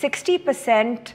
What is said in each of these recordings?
60%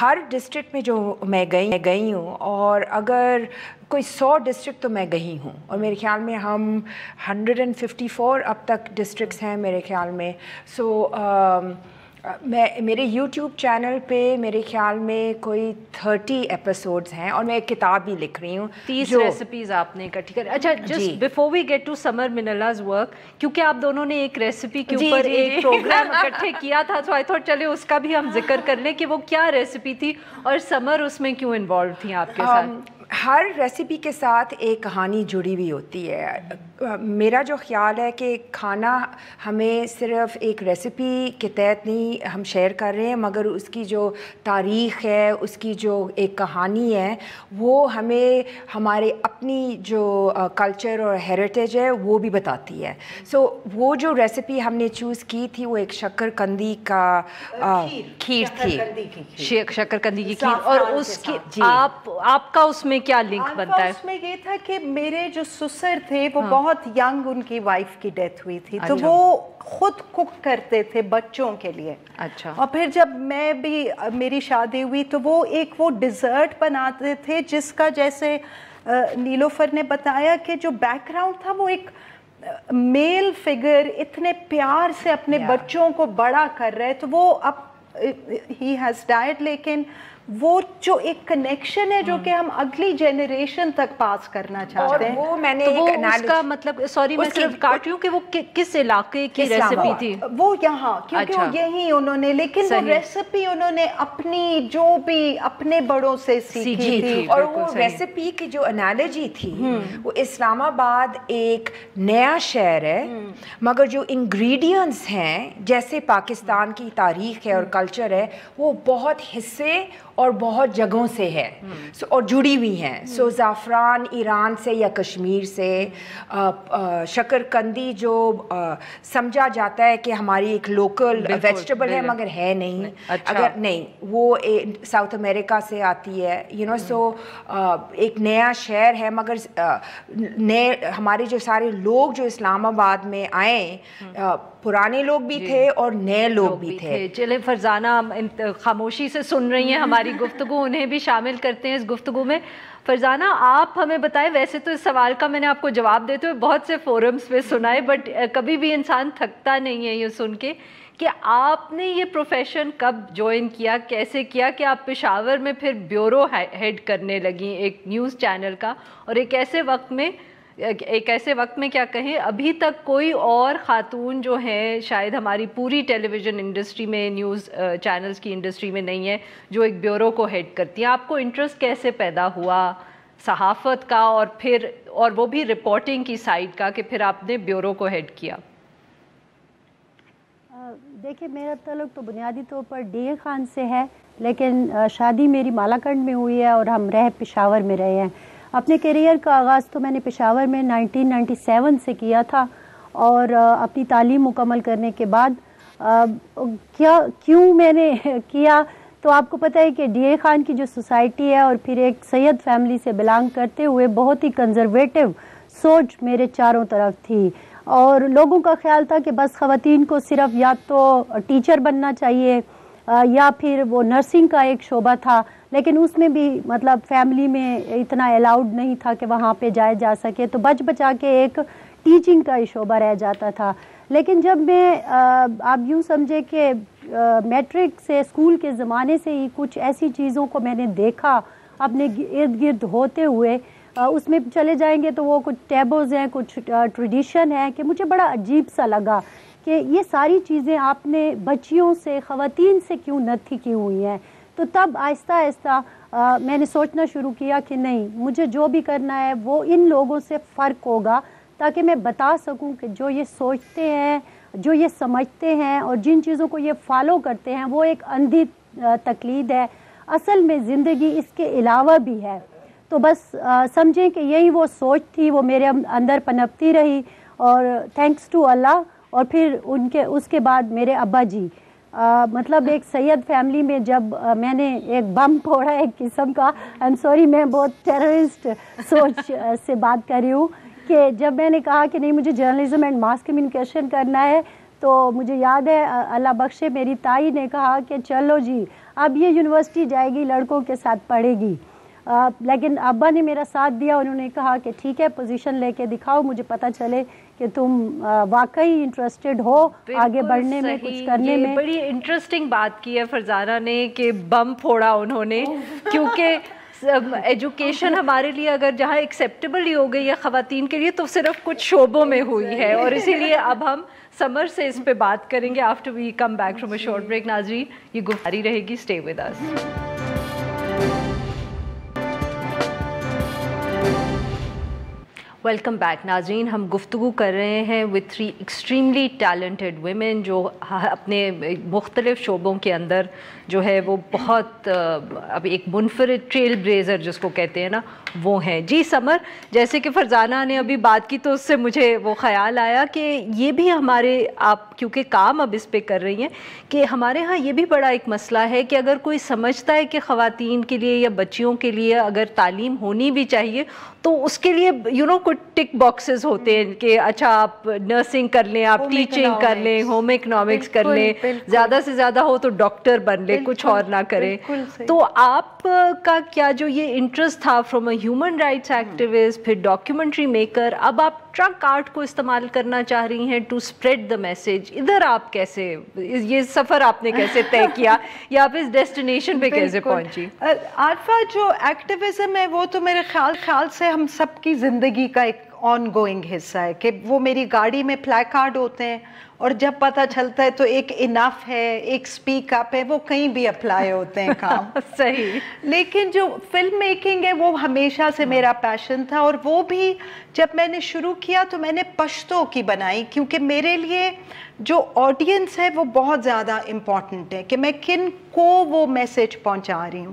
ہر district میں جو میں گئی ہوں, اور اگر کوئی 100 ڈسٹرکٹ تو میں گئی ہوں, اور میرے خیال میں ہم 154 اب تک ڈسٹرکٹس ہیں میرے خیال میں. سو میں میرے یوٹیوب چینل پہ میرے خیال میں کوئی 30 ایپیسوڈز ہیں, اور میں ایک کتاب بھی لکھ رہی ہوں. 30 ریسیپیز آپ نے اکٹھی کر. اچھا, just before we get to summer منلاز ورک, کیونکہ آپ دونوں نے ایک ریسیپی کے اوپر ایک پروگرام اکٹھے کیا تھا, سو آئی تھاٹ چلے اس کا بھی ہم ذکر کر لیں کہ وہ کیا ریسیپی تھی اور سمر اس میں کیوں انوالو تھیں آپ کے ساتھ. ہر ریسیپی کے ساتھ ایک کہانی جڑی ہوئی ہوتی ہے. میرا جو خیال ہے کہ کھانا ہمیں صرف ایک ریسیپی کے تحت نہیں ہم شیئر کر رہے ہیں, مگر اس کی جو تاریخ ہے, اس کی جو ایک کہانی ہے, وہ ہمیں ہمارے اپنی جو کلچر اور ہیریٹیج ہے وہ بھی بتاتی ہے. سو وہ جو ریسیپی ہم نے چوز کی تھی وہ ایک شکر قندی کا کھیر تھی. شکر قندی کی کھیر. اور اس کی آپ کا اس میں کیا لنک بنتا ہے؟ اس میں یہ تھا کہ میرے جو سسر تھے وہ بہت ینگ, ان کی وائف کی ڈیتھ ہوئی تھی, تو وہ خود کوک کرتے تھے بچوں کے لیے. اچھا. اور پھر جب میں بھی میری شادی ہوئی تو وہ ڈیزرٹ بناتے تھے جس کا جیسے نیلوفر نے بتایا کہ جو بیک گراؤنڈ تھا وہ ایک میل فگر اتنے پیار سے اپنے بچوں کو بڑا کر رہے, تو وہ اب ہی ہیز ڈائڈ, لیکن وہ جو ایک کنیکشن ہے جو کہ ہم اگلی جنریشن تک پاس کرنا چاہتے ہیں. وہ میں نے اس کا مطلب, سوری میں صرف کاٹ رہی ہوں, کہ وہ کس علاقے کی ریسیپی تھی؟ وہ یہاں, کیونکہ وہ یہی انہوں نے, لیکن وہ ریسیپی انہوں نے اپنی جو بھی اپنے بڑوں سے سیکھی تھی. اور وہ ریسیپی کی جو انالوجی تھی, وہ اسلام آباد ایک نیا شہر ہے, مگر جو انگریڈینٹس ہیں جیسے پاکستان کی تاریخ ہے اور کلچر ہے, وہ بہت حصے اور بہت جگہوں سے ہے اور جڑی ہوئی ہیں. سو زعفران ایران سے یا کشمیر سے, شکر قندی جو سمجھا جاتا ہے کہ ہماری ایک لوکل ویجیٹیبل ہے مگر ہے نہیں, اگر نہیں وہ ساؤتھ امریکہ سے آتی ہے, سو ایک نیا شہر ہے, مگر نئے ہمارے جو سارے لوگ جو اسلام آباد میں آئے, پرانے لوگ بھی تھے اور نئے لوگ بھی تھے. چلے فرزانہ خاموشی سے سن رہی ہیں ہماری گفتگو, انہیں بھی شامل کرتے ہیں اس گفتگو میں. فرزانہ, آپ ہمیں بتائیں, ویسے تو اس سوال کا میں نے آپ کو جواب دیتے ہوئے بہت سے فورمز پہ سنا ہے, بٹ کبھی بھی انسان تھکتا نہیں ہے یہ سن کے کہ آپ نے یہ پروفیشن کب جوائن کیا, کیسے کیا کہ آپ پشاور میں پھر بیورو ہیڈ کرنے لگیں ایک نیوز چینل کا, اور ایک ایسے وقت میں کیا کہیں, ابھی تک کوئی اور خاتون جو ہیں شاید ہماری پوری ٹیلی ویژن انڈسٹری میں, نیوز چینلز کی انڈسٹری میں نہیں ہے جو ایک بیورو کو ہیڈ کرتی ہیں. آپ کو انٹرسٹ کیسے پیدا ہوا صحافت کا, اور وہ بھی رپورٹنگ کی سائڈ کا, کہ پھر آپ نے بیورو کو ہیڈ کیا؟ دیکھیں, میرا تعلق تو بنیادی طور پر ڈی اے خان سے ہے, لیکن شادی میری مالاکنڈ میں ہوئی ہے اور ہم پشاور میں رہے ہیں. اپنے کیریئر کا آغاز تو میں نے پشاور میں 1997 سے کیا تھا, اور اپنی تعلیم مکمل کرنے کے بعد کیوں میں نے کیا, تو آپ کو پتہ ہے کہ ڈی اے خان کی جو سوسائٹی ہے, اور پھر ایک سید فیملی سے بلانگ کرتے ہوئے بہت ہی کنزرویٹو سوچ میرے چاروں طرف تھی, اور لوگوں کا خیال تھا کہ بس خواتین کو صرف یا تو ٹیچر بننا چاہیے یا پھر وہ نرسنگ کا ایک شعبہ تھا, لیکن اس میں بھی مطلب فیملی میں اتنا الاؤڈ نہیں تھا کہ وہاں پہ جا سکے, تو بچا کے ایک ٹیچنگ کا شعبہ رہ جاتا تھا. لیکن جب میں آپ یوں سمجھے کہ میٹرک سے اسکول کے زمانے سے ہی کچھ ایسی چیزوں کو میں نے دیکھا اپنے ارد گرد ہوتے ہوئے, اس میں چلے جائیں گے تو وہ کچھ ٹیبوز ہیں, کچھ ٹریڈیشن ہے, کہ مجھے بڑا عجیب سا لگا کہ یہ ساری چیزیں آپ نے بچیوں سے, خواتین سے کیوں نتھی کی ہوئی ہیں. تو تب آہستہ آہستہ میں نے سوچنا شروع کیا کہ نہیں, مجھے جو بھی کرنا ہے وہ ان لوگوں سے فرق ہوگا, تاکہ میں بتا سکوں کہ جو یہ سوچتے ہیں, جو یہ سمجھتے ہیں, اور جن چیزوں کو یہ فالو کرتے ہیں وہ ایک اندھی تقلید ہے, اصل میں زندگی اس کے علاوہ بھی ہے. تو بس سمجھیں کہ یہی وہ سوچ تھی, وہ میرے اندر پنپتی رہی, اور تھینکس ٹو اللہ. اور پھر اس کے بعد میرے ابا جی, مطلب ایک سید فیملی میں جب میں نے ایک بم پھوڑا ایک قسم کا, آئی ایم سوری میں بہت ٹیررسٹ سوچ سے بات کر رہی ہوں, کہ جب میں نے کہا کہ نہیں مجھے جرنلزم اینڈ ماس کمیونیکیشن کرنا ہے, تو مجھے یاد ہے اللہ بخشے میری تائی نے کہا کہ چلو جی اب یہ یونیورسٹی جائے گی لڑکوں کے ساتھ پڑھے گی، لیکن ابا نے میرا ساتھ دیا، انہوں نے کہا کہ ٹھیک ہے پوزیشن لے کے دکھاؤ، مجھے پتہ چلے کہ تم واقعی انٹرسٹڈ ہو آگے بڑھنے میں، کچھ کرنے میں۔ بڑی انٹرسٹنگ بات کی ہے فرزانہ نے کہ بم پھوڑا انہوں نے، کیونکہ ایجوکیشن ہمارے لیے اگر جہاں ایکسیپٹیبل ہی ہو گئی ہے خواتین کے لیے تو صرف کچھ شعبوں میں ہوئی ہے، اور اسی لیے اب ہم سمر سے اس پہ بات کریں گے after we come back from a short break. ناظرین یہ گفتگو رہے گی، stay with us. Welcome back ناظرین، ہم گفتگو کر رہے ہیں وتھ 3 ایکسٹریملی ٹیلنٹڈ ویمن جو اپنے مختلف شعبوں کے اندر جو ہے وہ بہت اب ایک منفرد ٹریل بلیزر جس کو کہتے ہیں نا وہ ہیں۔ جی سمر، جیسے کہ فرزانہ نے ابھی بات کی تو اس سے مجھے وہ خیال آیا کہ یہ بھی ہمارے، آپ کیونکہ کام اب اس پہ کر رہی ہیں، کہ ہمارے ہاں یہ بھی بڑا ایک مسئلہ ہے کہ اگر کوئی سمجھتا ہے کہ خواتین کے لیے یا بچیوں کے لیے اگر تعلیم ہونی بھی چاہیے تو اس کے لیے کچھ ٹک باکسز ہوتے ہیں کہ اچھا آپ نرسنگ کر لیں، آپ ٹیچنگ کر لیں، ہوم اکنامکس کر لیں، زیادہ سے زیادہ ہو تو ڈاکٹر بن لیں، کچھ اور نہ کریں۔ تو آپ کا کیا جو یہ انٹرسٹ تھا from a human rights activist, پھر ڈاکیومنٹری میکر، اب آپ ٹرک آرٹ کو استعمال کرنا چاہ رہی ہیں ٹو اسپریڈ دا میسج، ادھر آپ کیسے یہ سفر آپ نے کیسے طے کیا یا آپ اس ڈیسٹینیشن پہ کیسے پہنچی؟ عارفہ جو ایکٹیویزم ہے وہ تو میرے خیال سے ہم سب کی زندگی کا ایک آن گوئنگ حصہ ہے، کہ وہ میری گاڑی میں پلائی کارڈ ہوتے ہیں اور جب پتہ چلتا ہے تو ایک انف ہے، ایک سپیک اپ ہے، وہ کہیں بھی اپلائی ہوتے ہیں کام۔ صحیح۔ لیکن جو فلم میکنگ ہے وہ ہمیشہ سے میرا پیشن تھا، اور وہ بھی جب میں نے شروع کیا تو میں نے پشتو کی بنائی، کیونکہ میرے لیے جو آڈینس ہے وہ بہت زیادہ امپورٹنٹ ہے کہ میں کن کو وہ میسج پہنچا رہی ہوں۔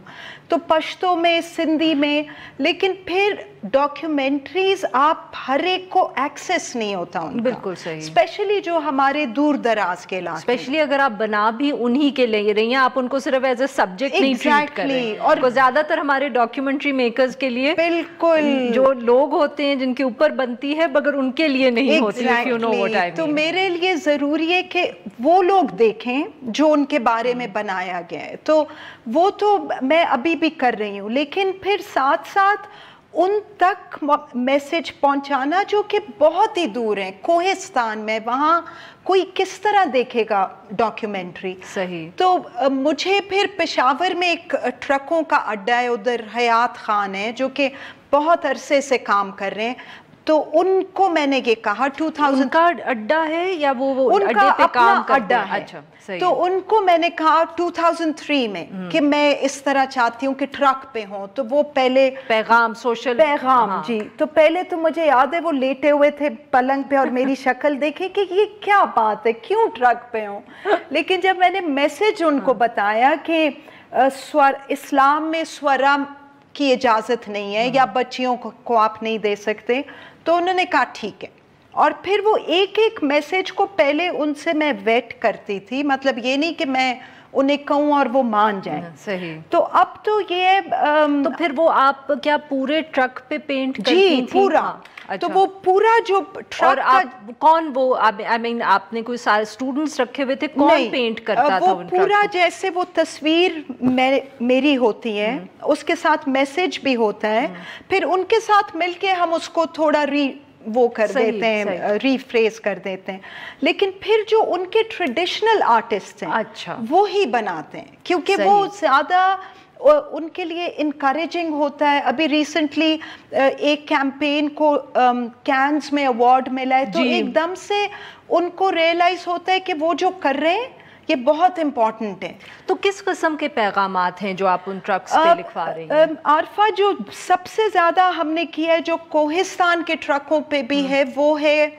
تو پشتو میں، سندھی میں، لیکن پھر ڈاکیومنٹریز آپ ہر ایک کو ایکسیس نہیں ہوتا ان کا، بالکل صحیح، اسپیشلی جو ہمارے دور دراز کے علاقے، اسپیشلی اگر آپ بنا بھی انہی کے لے رہی ہیں، آپ ان کو صرف ایز اے سبجیکٹ نہیں ٹریٹ کر رہے ہیں، اور زیادہ تر ہمارے ڈاکیومنٹری میکرز کے لیے بالکل جو لوگ ہوتے ہیں جن کے اوپر بنتی ہے مگر ان کے لیے نہیں ہوتی، if you know what I mean۔ تو میرے لیے ضروری ہے کہ وہ لوگ دیکھیں جو ان کے بارے میں بنایا گیا ہے، تو وہ تو میں ابھی بھی کر رہی ہوں، لیکن پھر ساتھ ساتھ ان تک میسج پہنچانا جو کہ بہت ہی دور ہیں، کوہستان میں، وہاں کوئی کس طرح دیکھے گا ڈاکیومنٹری۔ صحیح۔ تو مجھے پھر پشاور میں ایک ٹرکوں کا اڈا ہے، ادھر حیات خان ہے جو کہ بہت عرصے سے کام کر رہے ہیں، تو ان کو میں نے یہ کہا 2000 کا اڈا ہے یا وہ ان کا پہ اپنا کام کرتے اڈا ہیں؟ ہے، اچھا صحیح۔ تو ان کو میں نے کہا 2003 میں کہ میں اس طرح چاہتی ہوں کہ ٹرک پہ ہوں، تو وہ پہلے پیغام، سوشل پیغام، جی، تو پہلے تو مجھے یاد ہے وہ لیٹے ہوئے تھے پلنگ پہ اور میری شکل دیکھے کہ یہ کیا بات ہے، کیوں ٹرک پہ ہوں، لیکن جب میں نے میسج ان کو بتایا کہ اسلام میں سورا کی اجازت نہیں ہے یا بچیوں کو آپ نہیں دے سکتے، تو انہوں نے کہا ٹھیک ہے، اور پھر وہ ایک ایک میسج کو پہلے ان سے میں ویٹ کرتی تھی، مطلب یہ نہیں کہ میں انہیں کہوں اور وہ مان جائیں۔ صحیح۔ تو اب تو یہ تو پھر وہ آپ کیا پورے ٹرک پہ پینٹ کرتی جی تھی؟ پورا، تو وہ پورا جو ٹرک، اور آپ کون، وہ آئی مین آپ نے کوئی سارے اسٹوڈنٹس رکھے ہوئے تھے، کون پینٹ کرتا تھا؟ وہ پورا جیسے وہ تصویر میری ہوتی ہے، اس کے ساتھ میسج بھی ہوتا ہے، پھر ان کے ساتھ مل کے ہم اس کو تھوڑا وہ کر دیتے ہیں، ریفریز کر دیتے ہیں، لیکن پھر جو ان کے ٹریڈیشنل آرٹسٹ ہیں اچھا وہی بناتے ہیں، کیونکہ وہ زیادہ ان کے لیے انکریجنگ ہوتا ہے۔ ابھی ریسنٹلی ایک کیمپین کو کینز میں ایوارڈ ملا ہے، تو ایک دم سے ان کو ریئلائز ہوتا ہے کہ وہ جو کر رہے ہیں یہ بہت امپورٹنٹ ہے۔ تو کس قسم کے پیغامات ہیں جو آپ ان ٹرکس پہ لکھوا رہی ہیں؟ عارفہ جو سب سے زیادہ ہم نے کیا ہے جو کوہستان کے ٹرکوں پہ بھی ہے، وہ ہے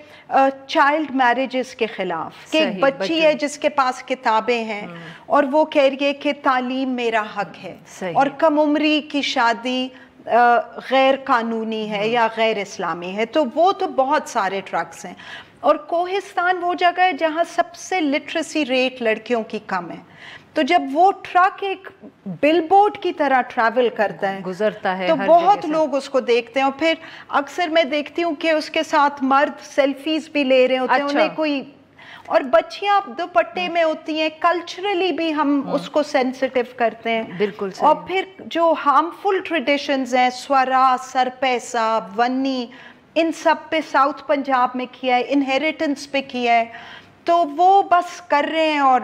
چائلڈ میرجز کے خلاف، کہ ایک بچی ہے جس کے پاس کتابیں ہیں اور وہ کہہ رہی ہے کہ تعلیم میرا حق ہے، اور کم عمری کی شادی غیر قانونی ہے یا غیر اسلامی ہے، تو وہ تو بہت سارے ٹرکس ہیں۔ اور کوہستان وہ جگہ ہے جہاں سب سے لٹریسی ریٹ لڑکیوں کی کم ہے، تو جب وہ ٹرک ایک بل بورڈ کی طرح ٹریول کرتا ہے، گزرتا ہے، تو بہت لوگ اس کو دیکھتے ہیں، اور پھر اکثر میں دیکھتی ہوں کہ اس کے ساتھ مرد سیلفیز بھی لے رہے ہوتے ہیں، انہیں کوئی، اور بچیاں دوپٹے میں ہوتی ہیں, کلچرلی بھی ہم اس کو سینسٹیو کرتے ہیں. بالکل. اور پھر جو ہارمفل ٹریڈیشنز ہیں, سورا, سرپیسا, ونی, ان سب پہ ساؤتھ پنجاب میں کیا ہے, انہیریٹنس پہ کیا ہے, تو وہ بس کر رہے ہیں. اور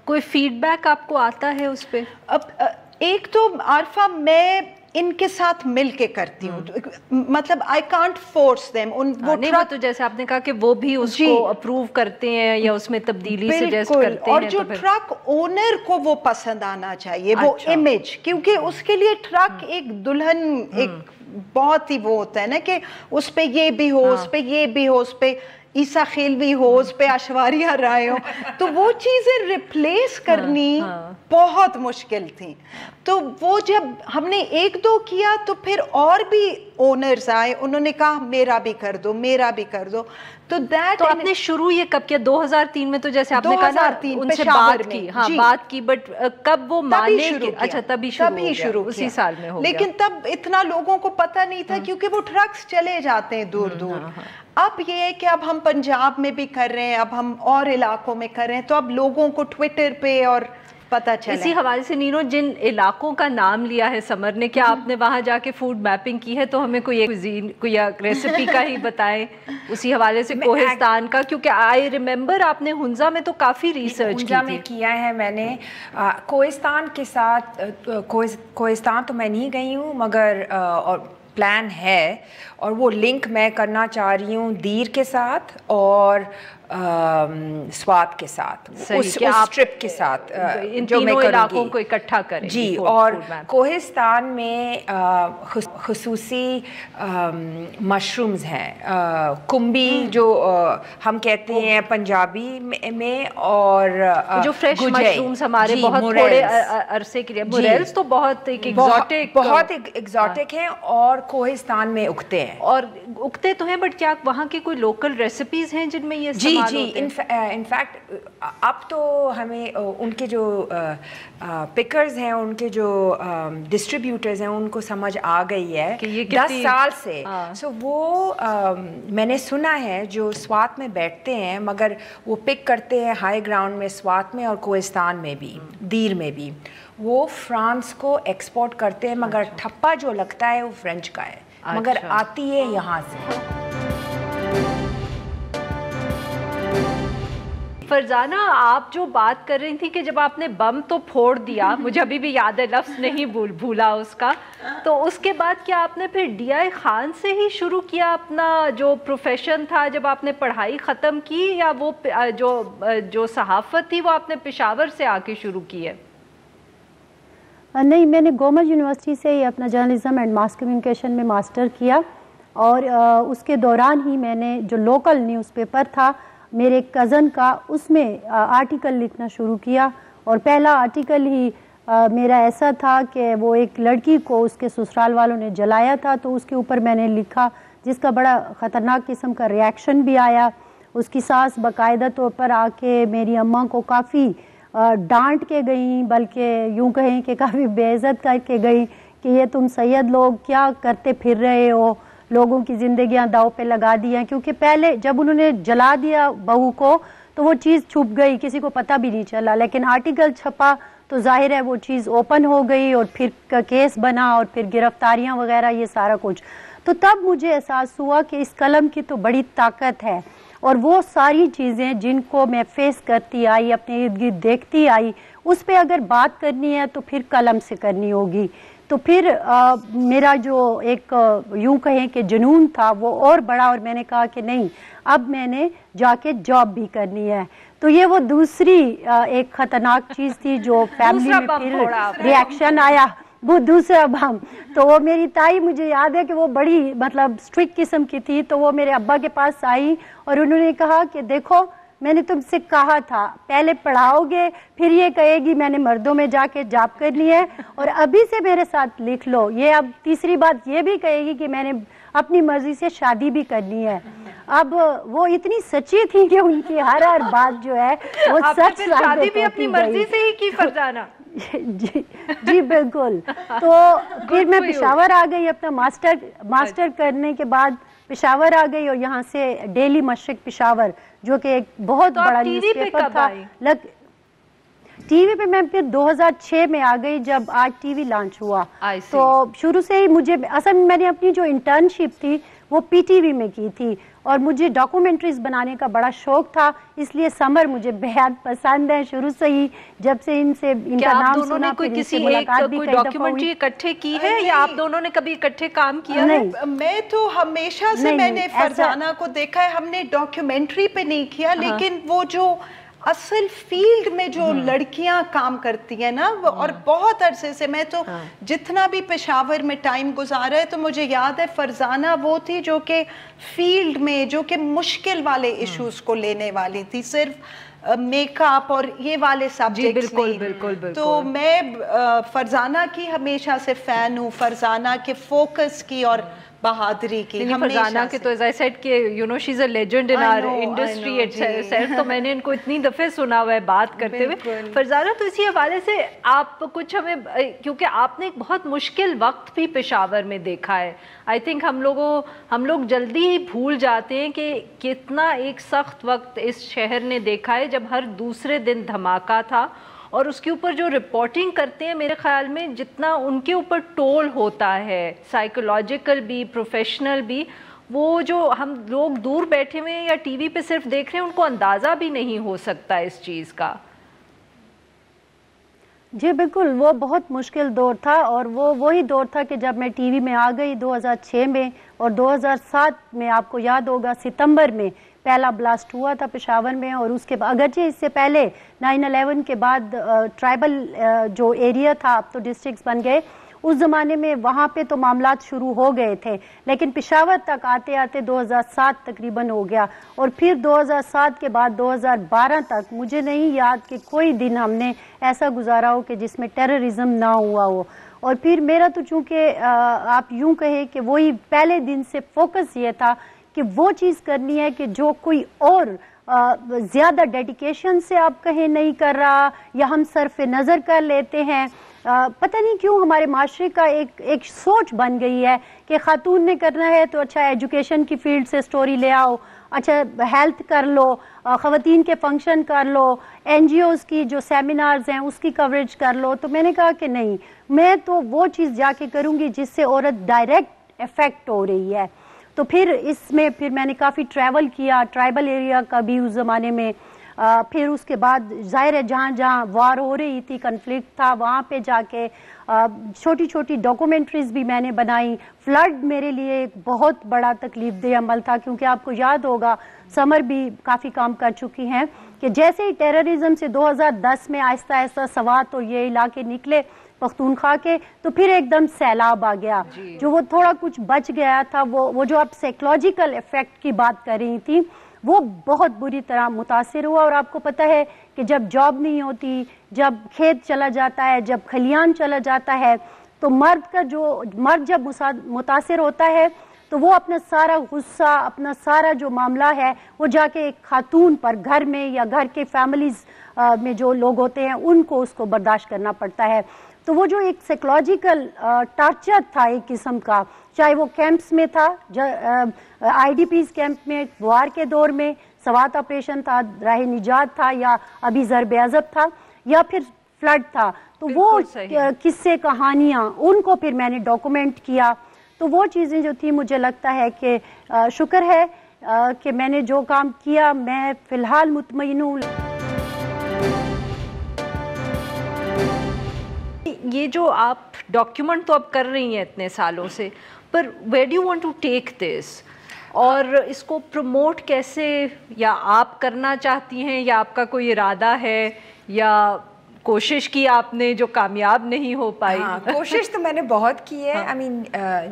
کوئی فیڈ بیک آپ کو آتا ہے اس پہ؟ اب ایک تو عارفہ میں ان کے ساتھ مل کے کرتی ہوں, مطلب آئی کانٹ فورس دیم. وہ تو جیسے آپ نے کہا کہ وہ بھی اس کو اپروو کرتے ہیں یا اس میں تبدیلی سجیسٹ کرتے ہیں. اور جو ٹرک اونر کو وہ پسند آنا چاہیے, وہ امیج, کیونکہ اس کے لیے ٹرک ایک دلہن ایک بہت ہی وہ ہوتا ہے نا کہ اس پہ یہ بھی ہو, اس پہ یہ بھی ہو, اس پہ عیسیٰ خیلوی ہو, اس پہ ایشوریہ رائے ہو, تو وہ چیزیں ریپلیس کرنی بہت مشکل تھی. تو وہ جب ہم نے ایک دو کیا تو پھر اور بھی اونرز آئے, انہوں نے کہا میرا بھی کر دو, میرا بھی کر دو. تو آپ نے شروع یہ کب کیا؟ 2003 میں تو جیسے آپ نے کہا نا ان سے بات کی, ہاں بات کی, بٹ کب وہ مانے کہ اچھا تبھی شروع اسی سال میں ہو گیا. لیکن تب اتنا لوگوں کو پتہ نہیں تھا کیونکہ وہ ٹرکس چلے جاتے ہیں دور دور. اب یہ ہے کہ اب ہم پنجاب میں بھی کر رہے ہیں, اب ہم اور علاقوں میں کر رہے ہیں, تو اب لوگوں کو ٹویٹر پہ اور پتہ چلا. اسی حوالے سے نینو, جن علاقوں کا نام لیا ہے سمر نے, کیا آپ نے وہاں جا کے فوڈ میپنگ کی ہے؟ تو ہمیں کوئی ریسیپی کا ہی بتائیں اسی حوالے سے. کوہستان کا, کیونکہ آئی ریممبر آپ نے ہنزا میں تو کافی ریسرچ کی ہنزا میں کیا ہے میں نے. کوہستان کے ساتھ, کوہستان تو میں نہیں گئی ہوں مگر اور پلان ہے, اور وہ لنک میں کرنا چاہ رہی ہوں دیر کے ساتھ اور سوات کے ساتھ, اس ٹرپ کے ساتھ جو میں علاقوں کو اکٹھا کریں. جی, اور کوہستان میں خصوصی مشرومز ہیں, کمبی جو ہم کہتے ہیں پنجابی میں, اور جو فریش مشرومز ہمارے بہت تھوڑے عرصے کے لیے, موریلز تو بہت ایگزاٹک ہیں اور کوہستان میں اگتے ہیں. اور اگتے تو ہیں, بٹ کیا وہاں کی کوئی لوکل ریسیپیز ہیں جن میں یہ جی انفیکٹ اب تو ہمیں ان کے جو پکرز ہیں, ان کے جو ڈسٹریبیوٹرز ہیں, ان کو سمجھ آ گئی ہے 10 سال سے. سو وہ میں نے سنا ہے جو سوات میں بیٹھتے ہیں, مگر وہ پک کرتے ہیں ہائی گراؤنڈ میں, سوات میں اور کوہستان میں بھی, دیر میں بھی, وہ فرانس کو ایکسپورٹ کرتے ہیں, مگر ٹھپا جو لگتا ہے وہ فرینچ کا ہے, مگر آتی ہے یہاں سے. فرزانہ, آپ جو بات کر رہی تھی کہ جب آپ نے بم تو پھوڑ دیا, مجھے ابھی بھی یاد ہے, لفظ نہیں بھولا اس کا, تو اس کے بعد کیا آپ نے پھر ڈی آئی خان سے ہی شروع کیا اپنا جو پروفیشن تھا جب آپ نے پڑھائی ختم کی, یا وہ جو صحافت تھی وہ آپ نے پشاور سے آ کے شروع کی ہے؟ نہیں, میں نے گورنمنٹ یونیورسٹی سے ہی اپنا جرنلزم اینڈ ماس کمیونیکیشن میں ماسٹر کیا, اور اس کے دوران ہی میں نے جو لوکل نیوز پیپر تھا میرے کزن کا, اس میں آرٹیکل لکھنا شروع کیا. اور پہلا آرٹیکل ہی میرا ایسا تھا کہ وہ ایک لڑکی کو اس کے سسرال والوں نے جلایا تھا, تو اس کے اوپر میں نے لکھا, جس کا بڑا خطرناک قسم کا ریاکشن بھی آیا. اس کی ساس باقاعدہ طور پر آ کے میری اماں کو کافی ڈانٹ کے گئیں, بلکہ یوں کہیں کہ کافی بے عزت کر کے گئیں کہ یہ تم سید لوگ کیا کرتے پھر رہے ہو, لوگوں کی زندگیاں داؤ پہ لگا دی ہیں. کیونکہ پہلے جب انہوں نے جلا دیا بہو کو تو وہ چیز چھپ گئی, کسی کو پتہ بھی نہیں چلا, لیکن آرٹیکل چھپا تو ظاہر ہے وہ چیز اوپن ہو گئی, اور پھر کیس بنا, اور پھر گرفتاریاں وغیرہ, یہ سارا کچھ. تو تب مجھے احساس ہوا کہ اس قلم کی تو بڑی طاقت ہے, اور وہ ساری چیزیں جن کو میں فیس کرتی آئی, اپنے ارد گرد دیکھتی آئی, اس پہ اگر بات کرنی ہے تو پھر قلم سے کرنی ہوگی. تو پھر میرا جو ایک یوں کہیں کہ جنون تھا وہ اور بڑا, اور میں نے کہا کہ نہیں, اب میں نے جا کے جاب بھی کرنی ہے. تو یہ وہ دوسری ایک خطرناک چیز تھی جو فیملی میں پھر ریاکشن آیا, وہ دوسرا بم. تو وہ میری تائی, مجھے یاد ہے کہ وہ بڑی مطلب اسٹرکٹ قسم کی تھی, تو وہ میرے ابا کے پاس آئی اور انہوں نے کہا کہ دیکھو میں نے تم سے کہا تھا, پہلے پڑھاؤ گے پھر یہ کہے گی میں نے مردوں میں جا کے جاب کرنی ہے, اور ابھی سے میرے ساتھ لکھ لو. یہ اب تیسری بات یہ بھی کہے گی کہ میں نے اپنی مرضی سے شادی بھی کرنی ہے. اب وہ اتنی سچی تھی کہ ان کی ہر بات جو ہے وہ سچ. شادی بھی اپنی مرضی سے ہی کی فرزانہ؟ جی بالکل. تو پھر میں پشاور آ گئی, اپنا ماسٹر کرنے کے بعد پشاور آ گئی, اور یہاں سے ڈیلی مشرق پشاور جو کہ ایک بہت بڑا نیوز پیپر تھا. ٹی وی پہ میں پھر 2006 میں آ گئی جب آج ٹی وی لانچ ہوا. تو شروع سے ہی مجھے اصل میں نے اپنی جو انٹرنشپ تھی وہ پی ٹی وی میں کی تھی اور مجھے ڈاکومنٹریز بنانے کا بڑا شوق تھا, اس لیے سمر مجھے بہت پسند ہے شروع سے ہی. جب سے ان کا نام سنا پھر ان سے ملاقات بھی کئی دفعہ ہوئی. اکٹھے کی ہے یا آپ دونوں نے کبھی اکٹھے کام کیا ہے؟ میں تو ہمیشہ سے میں نے فرزانہ کو دیکھا ہے, ہم نے ڈاکیومنٹری پہ نہیں کیا, لیکن وہ جو اصل فیلڈ میں جو لڑکیاں کام کرتی ہیں نا, اور بہت عرصے سے میں تو جتنا بھی پشاور میں ٹائم گزارا ہے تو مجھے یاد ہے فرزانہ وہ تھی جو کہ فیلڈ میں جو کہ مشکل والے ایشوز کو لینے والی تھی, صرف میک اپ اور یہ والے سبجیکٹس نہیں. تو میں فرزانہ کی ہمیشہ سے فین ہوں, فرزانہ کے فوکس کی اور بہادری کی. فرزانہ کے تو as I said کہ you know she's a legend in our industry itself, تو میں نے ان کو اتنی دفعے سنا ہوا ہے بات کرتے ہوئے. فرزانہ تو اسی حوالے سے آپ کچھ ہمیں, کیونکہ آپ نے ایک بہت مشکل وقت بھی پشاور میں دیکھا ہے. آئی تھنک ہم لوگ جلدی ہی بھول جاتے ہیں کہ کتنا ایک سخت وقت اس شہر نے دیکھا ہے جب ہر دوسرے دن دھماکہ تھا, اور اس کے اوپر جو رپورٹنگ کرتے ہیں میرے خیال میں جتنا ان کے اوپر ٹول ہوتا ہے سائیکولوجیکل بھی پروفیشنل بھی, وہ جو ہم لوگ دور بیٹھے ہوئے ہیں یا ٹی وی پہ صرف دیکھ رہے ہیں ان کو اندازہ بھی نہیں ہو سکتا اس چیز کا. جی بالکل, وہ بہت مشکل دور تھا, اور وہی دور تھا کہ جب میں ٹی وی میں آ گئی 2006 میں, اور 2007 میں آپ کو یاد ہوگا ستمبر میں پہلا بلاسٹ ہوا تھا پشاور میں. اور اس کے بعد اگرچہ اس سے پہلے 9/11 کے بعد ٹرائبل جو ایریا تھا اب تو ڈسٹرکٹس بن گئے, اس زمانے میں وہاں پہ تو معاملات شروع ہو گئے تھے, لیکن پشاور تک آتے آتے 2007 تقریباً ہو گیا. اور پھر 2007 کے بعد 2012 تک مجھے نہیں یاد کہ کوئی دن ہم نے ایسا گزارا ہو کہ جس میں ٹیررزم نہ ہوا ہو. اور پھر میرا تو چونکہ آپ یوں کہیں کہ وہی پہلے دن سے فوکس یہ تھا کہ وہ چیز کرنی ہے کہ جو کوئی اور زیادہ ڈیڈیکیشن سے آپ کہیں نہیں کر رہا یا ہم صرف نظر کر لیتے ہیں. پتہ نہیں کیوں ہمارے معاشرے کا ایک سوچ بن گئی ہے کہ خاتون نے کرنا ہے تو اچھا ایجوکیشن کی فیلڈ سے سٹوری لے آؤ, اچھا ہیلتھ کر لو, خواتین کے فنکشن کر لو, این جی اوز کی جو سیمینارز ہیں اس کی کوریج کر لو. تو میں نے کہا کہ نہیں, میں تو وہ چیز جا کے کروں گی جس سے عورت ڈائریکٹ افیکٹ ہو رہی ہے. تو پھر اس میں میں نے کافی ٹریول کیا, ٹرائبل ایریا کا بھی اس زمانے میں. پھر اس کے بعد ظاہر ہے جہاں جہاں وار ہو رہی تھی, کنفلکٹ تھا, وہاں پہ جا کے چھوٹی چھوٹی ڈاکومنٹریز بھی میں نے بنائی. فلڈ میرے لیے ایک بہت بڑا تکلیف دہ عمل تھا, کیونکہ آپ کو یاد ہوگا سمر بھی کافی کام کر چکی ہیں کہ جیسے ہی ٹیررزم سے 2010 میں آہستہ آہستہ سوات اور یہ علاقے نکلے پختونخوا کے, تو پھر ایک دم سیلاب آ گیا. جو وہ تھوڑا کچھ بچ گیا تھا, وہ جو آپ سائیکولوجیکل افیکٹ کی بات کر رہی تھی, وہ بہت بری طرح متاثر ہوا. اور آپ کو پتہ ہے کہ جب جاب نہیں ہوتی, جب کھیت چلا جاتا ہے, جب کھلیان چلا جاتا ہے, تو مرد جب متاثر ہوتا ہے تو وہ اپنا سارا غصہ, اپنا سارا جو معاملہ ہے وہ جا کے ایک خاتون پر گھر میں یا گھر کے فیملیز میں جو لوگ ہوتے ہیں ان کو اس کو برداشت کرنا پڑتا ہے. تو وہ جو ایک سائیکولوجیکل ٹارچر تھا ایک قسم کا, چاہے وہ کیمپس میں تھا, آئی ڈی پیز کیمپ میں وار کے دور میں سوات آپریشن تھا, راہ نجات تھا, یا ابھی ضرب عضب تھا, یا پھر فلڈ تھا, تو وہ قصے کہانیاں ان کو پھر میں نے ڈاکومنٹ کیا. تو وہ چیزیں جو تھی مجھے لگتا ہے کہ شکر ہے کہ میں نے جو کام کیا, میں فی الحال مطمئن ہوں. یہ جو آپ ڈاکیومنٹ تو اب کر رہی ہیں اتنے سالوں سے, پر where do you want to take this, اور اس کو پروموٹ کیسے, یا آپ کرنا چاہتی ہیں یا آپ کا کوئی ارادہ ہے, یا کوشش کی آپ نے جو کامیاب نہیں ہو پائی؟ کوشش تو میں نے بہت کی ہے. آئی مین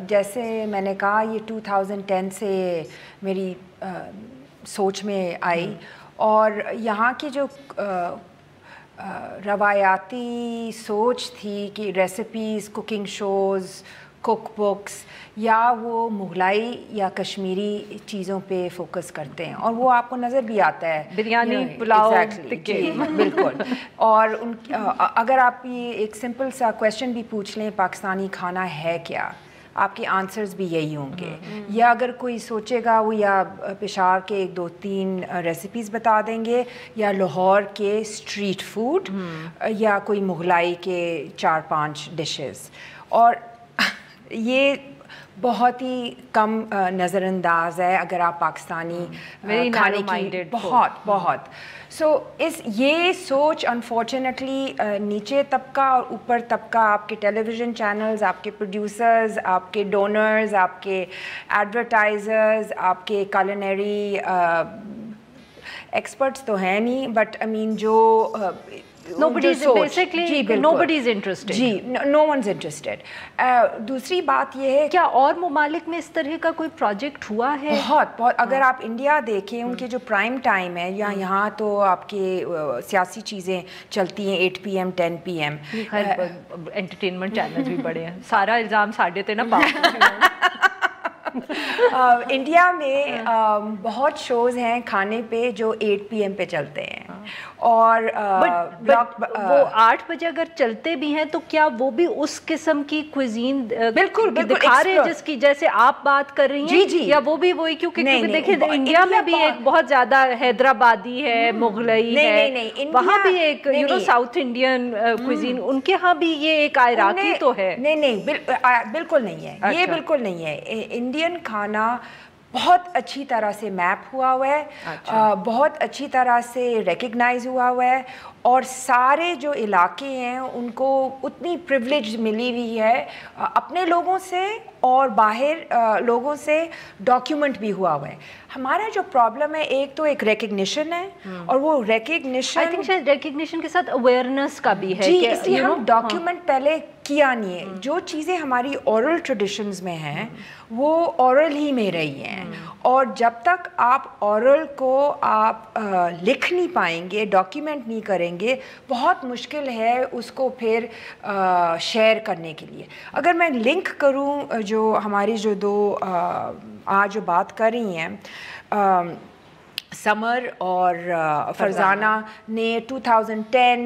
جیسے میں نے کہا یہ 2010 سے میری سوچ میں آئی, اور یہاں کی جو روایاتی سوچ تھی کہ recipes, cooking shows, cook books, یا وہ مغلائی یا کشمیری چیزوں پہ فوکس کرتے ہیں, اور وہ آپ کو نظر بھی آتا ہے, بریانی, پلاؤ, بالکل. اور اگر آپ یہ ایک سمپل سا کویسچن بھی پوچھ لیں پاکستانی کھانا ہے کیا, آپ کے آنسرز بھی یہی ہوں گے. یا اگر کوئی سوچے گا وہ یا پشاور کے 2-3 ریسیپیز بتا دیں گے, یا لاہور کے اسٹریٹ فوڈ, یا کوئی مغلائی کے 4-5 ڈشز. اور یہ بہت ہی کم نظر انداز ہے اگر آپ پاکستانی کھانے کی بہت. سو یہ سوچ انفارچونیٹلی نیچے طبقہ اور اوپر طبقہ, آپ کے ٹیلی ویژن چینلز, آپ کے پروڈیوسرز, آپ کے ڈونرز, آپ کے ایڈورٹائزرز, آپ کے کالینری ایکسپرٹس تو ہیں نہیں, بٹ آئی مین جو nobody's interested. جی, no one's interested. دوسری بات یہ ہے, کیا اور ممالک میں اس طرح کا کوئی پروجیکٹ ہوا ہے؟ بہت. اگر آپ انڈیا دیکھیں, ان کے جو پرائم ٹائم ہے, یا یہاں تو آپ کے سیاسی چیزیں چلتی ہیں 8 PM 10 PM. انٹرٹینمنٹ چینلز بھی بڑے ہیں, سارا الزام ساڑھے تھے نا. انڈیا میں بہت شوز ہیں کھانے پہ جو 8 PM پہ چلتے ہیں, اور وہ 8 بجے اگر چلتے بھی ہیں تو کیا وہ بھی اس قسم کی کوزین بالکل دکھا رہے ہیں جس کی جیسے آپ بات کر رہی ہیں, یا وہ بھی وہی؟ کیونکہ دیکھیں انڈیا میں بھی ایک بہت زیادہ حیدرآبادی ہے, مغلئی ہے, وہاں بھی ایک ساؤتھ انڈین کوزین, ان کے ہاں بھی یہ ایک عراقی تو ہے. نہیں, بالکل نہیں ہے, یہ بالکل نہیں ہے. انڈین کھانا بہت اچھی طرح سے میپ ہوا ہوا ہے, بہت اچھی طرح سے ریکگنائز ہوا ہوا ہے, اور سارے جو علاقے ہیں ان کو اتنی پریولیج ملی ہوئی ہے اپنے لوگوں سے اور باہر لوگوں سے ڈاکیومنٹ بھی ہوا ہوا ہے. ہمارا جو پرابلم ہے, ایک تو ایک ریکگنیشن ہے, اور وہ ریکگنیشن کے ساتھ اویئرنیس کا بھی ہے. جی, اس لیے ہم ڈاکیومنٹ پہلے کیا نہیں ہے. جو چیزیں ہماری اورل ٹریڈیشنز میں ہیں وہ اورل ہی میں رہی ہیں, اور جب تک آپ اورل کو آپ لکھ نہیں پائیں گے, ڈاکیومنٹ نہیں کریں گے, بہت مشکل ہے اس کو پھر شیئر کرنے کے لیے. اگر میں لنک کروں جو ہماری جو 2 آج جو بات کر رہی ہیں, سمر اور فرزانہ نے 2010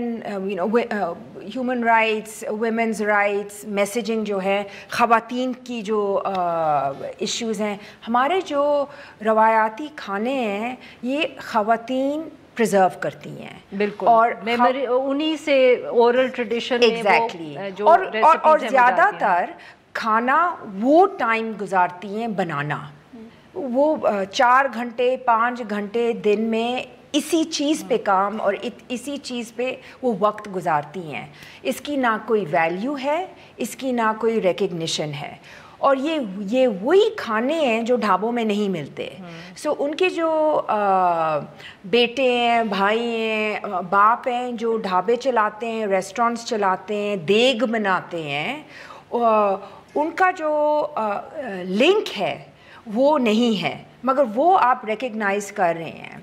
human rights, women's rights, messaging جو ہے, خواتین کی جو ایشوز ہیں, ہمارے جو روایاتی کھانے ہیں یہ خواتین پرزرو کرتی ہیں. بالکل, اور انہی سے اورل ٹریڈیشن ایگزیکٹلی, اور زیادہ تر کھانا وہ ٹائم گزارتی ہیں بنانا, وہ 4 گھنٹے 5 گھنٹے دن میں اسی چیز پہ کام اور اسی چیز پہ وہ وقت گزارتی ہیں. اس کی نہ کوئی ویلیو ہے, اس کی نہ کوئی ریکگنیشن ہے, اور یہ وہی کھانے ہیں جو ڈھابوں میں نہیں ملتے. سو ان کے جو بیٹے ہیں, بھائی ہیں, باپ ہیں جو ڈھابے چلاتے ہیں, ریسٹورنٹس چلاتے ہیں, دیگ بناتے ہیں, ان کا جو لنک ہے وہ نہیں ہے, مگر وہ آپ ریکگنائز کر رہے ہیں.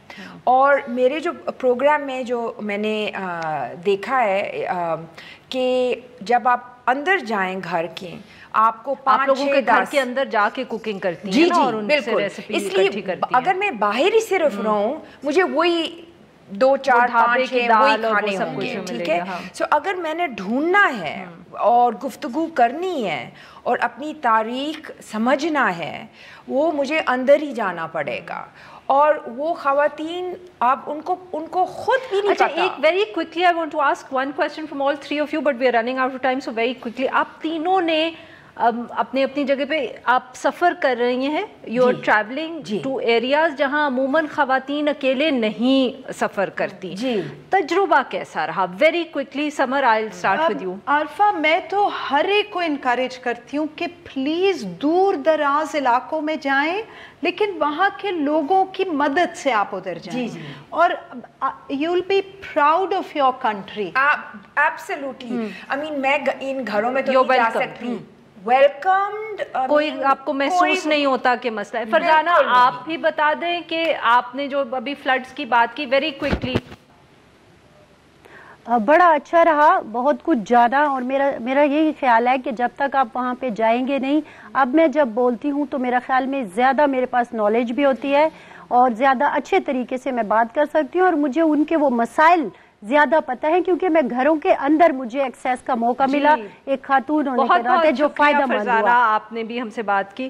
اور میرے جو پروگرام میں جو میں نے دیکھا ہے کہ جب آپ اندر جائیں گھر کے, آپ کو 5-6 گھر کے اندر جا کے کوکنگ کرتی ہیں. جی بالکل, اس لیے اگر میں باہر ہی صرف رہوں مجھے وہی 2-4-5-6 وہی کھانے ہوں گے, ٹھیک ہے. سو اگر میں نے ڈھونڈنا ہے اور گفتگو کرنی ہے اور اپنی تاریخ سمجھنا ہے, وہ مجھے اندر ہی جانا پڑے گا. اور وہ خواتین آپ ان کو خود بھی نہیں پتا. ایک very quickly I want to ask one question from all 3 of you, but we are running out of time, so very quickly, آپ تینوں نے اپنی اپنی جگہ پہ آپ سفر کر رہی ہیں, you are travelling to areas جہاں عموماً خواتین اکیلے نہیں سفر کرتی. جی, تجربہ کیسا رہا؟ Very quickly, Samar I will start with you. Arifa, میں تو ہر ایک کو انکریج کرتی ہوں کہ پلیز دور دراز علاقوں میں جائیں, لیکن وہاں کے لوگوں کی مدد سے آپ ادھر جائیں, اور you will be proud of your country. Absolutely, I mean میں ان گھروں میں تو نہیں جا سکتی, ویلکمڈ, کوئی آپ کو محسوس نہیں ہوتا کہ مسئلہ ہے. فرزانہ, آپ بھی بتا دیں کہ آپ نے جو ابھی فلڈز کی بات کی, ویری کوئکلی. بڑا اچھا رہا, بہت کچھ جانا, اور میرا یہی خیال ہے کہ جب تک آپ وہاں پہ جائیں گے نہیں, اب میں جب بولتی ہوں تو میرا خیال میں زیادہ میرے پاس نالج بھی ہوتی ہے, اور زیادہ اچھے طریقے سے میں بات کر سکتی ہوں, اور مجھے ان کے وہ مسائل زیادہ پتہ ہے کیونکہ میں گھروں کے اندر مجھے ایکسیس کا موقع ملا ایک خاتون ہونے کے ناطے جو فائدہ مند ہوا. آپ نے بھی ہم سے بات کی.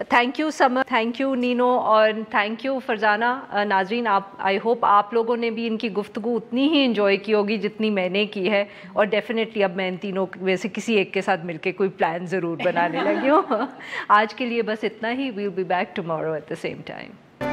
Thank you Samar, thank you Nino, اور تھینک یو فرزانہ. ناظرین, آئی ہوپ آپ لوگوں نے بھی ان کی گفتگو اتنی ہی انجوائے کی ہوگی جتنی میں نے کی ہے, اور ڈیفینیٹلی اب میں ان تینوں میں سے کسی ایک کے ساتھ مل کے کوئی پلان ضرور بنانے لگی ہوں. آج کے لیے بس اتنا ہی. We'll be back tomorrow at the same time.